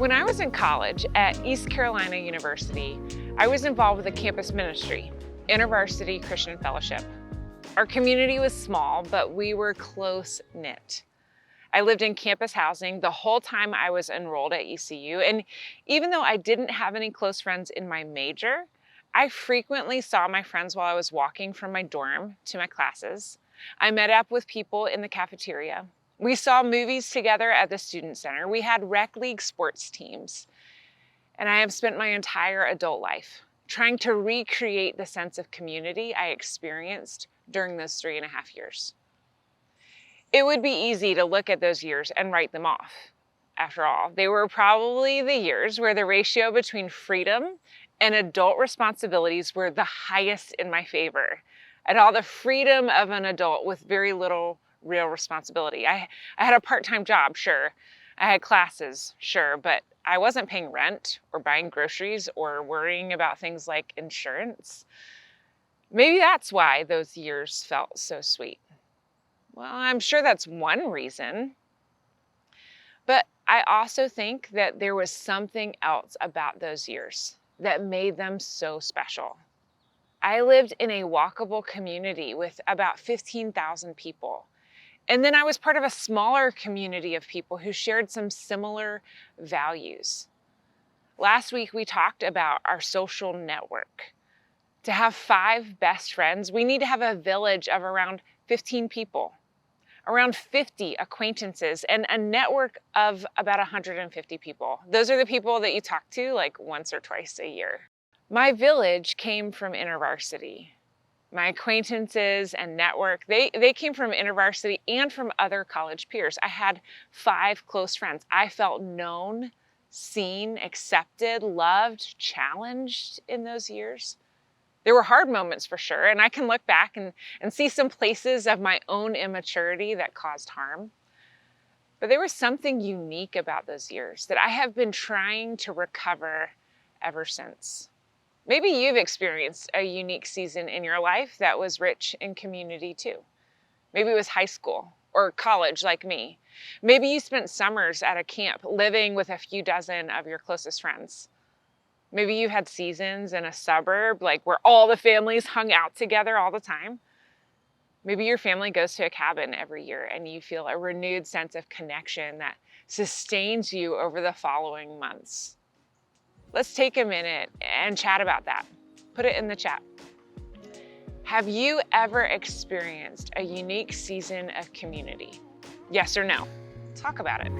When I was in college at East Carolina University, I was involved with a campus ministry, InterVarsity Christian Fellowship. Our community was small, but we were close-knit. I lived in campus housing the whole time I was enrolled at ECU, and even though I didn't have any close friends in my major, I frequently saw my friends while I was walking from my dorm to my classes. I met up with people in the cafeteria. We saw movies together at the student center. We had rec league sports teams. And I have spent my entire adult life trying to recreate the sense of community I experienced during those 3.5 years. It would be easy to look at those years and write them off. After all, they were probably the years where the ratio between freedom and adult responsibilities were the highest in my favor. I had all the freedom of an adult with very little real responsibility. I had a part-time job, sure. I had classes, sure, but I wasn't paying rent or buying groceries or worrying about things like insurance. Maybe that's why those years felt so sweet. Well, I'm sure that's one reason. But I also think that there was something else about those years that made them so special. I lived in a walkable community with about 15,000 people. And then I was part of a smaller community of people who shared some similar values. Last week, we talked about our social network. To have 5 best friends, we need to have a village of around 15 people, around 50 acquaintances, and a network of about 150 people. Those are the people that you talk to like once or twice a year. My village came from InterVarsity. My acquaintances and network, they came from InterVarsity and from other college peers. I had 5 close friends. I felt known, seen, accepted, loved, challenged in those years. There were hard moments for sure, and I can look back and see some places of my own immaturity that caused harm. But there was something unique about those years that I have been trying to recover ever since. Maybe you've experienced a unique season in your life that was rich in community too. Maybe it was high school or college like me. Maybe you spent summers at a camp living with a few dozen of your closest friends. Maybe you had seasons in a suburb like where all the families hung out together all the time. Maybe your family goes to a cabin every year and you feel a renewed sense of connection that sustains you over the following months. Let's take a minute and chat about that. Put it in the chat. Have you ever experienced a unique season of community? Yes or no? Talk about it.